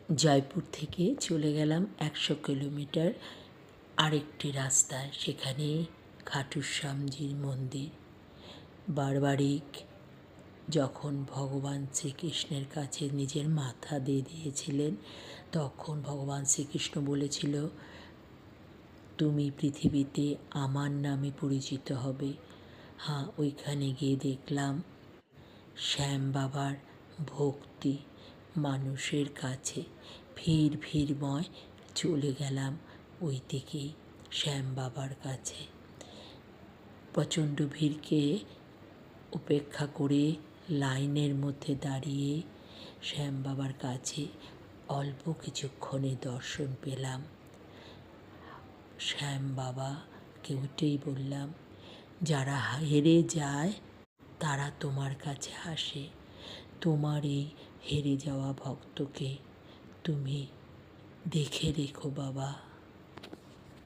জয়পুর থেকে চলে গেলাম 100 কিলোমিটার আরেকটি রাস্তায়। সেখানে খাটু শ্যামজির মন্দির। বারবারিক যখন ভগবান শ্রীকৃষ্ণের কাছে নিজের মাথা দিয়ে দিয়েছিলেন, তখন ভগবান শ্রীকৃষ্ণ বলেছিল, তুমি পৃথিবীতে আমার নামে পরিচিত হবে। হ্যাঁ, ওইখানে গিয়ে দেখলাম শ্যাম বাবার ভক্তি মানুষের কাছে। ভিড়ময় চলে গেলাম ওই দিকেই শ্যাম বাবার কাছে। প্রচণ্ড ভিড়কে উপেক্ষা করে লাইনের মধ্যে দাঁড়িয়ে শ্যাম বাবার কাছে অল্প কিছুক্ষণে দর্শন পেলাম। শ্যাম বাবাকে ওইটাই বললাম, যারা হেরে যায় তারা তোমার কাছে আসে। তোমার এই হেরে যাওয়া ভক্তকে তুমি দেখে রেখো বাবা।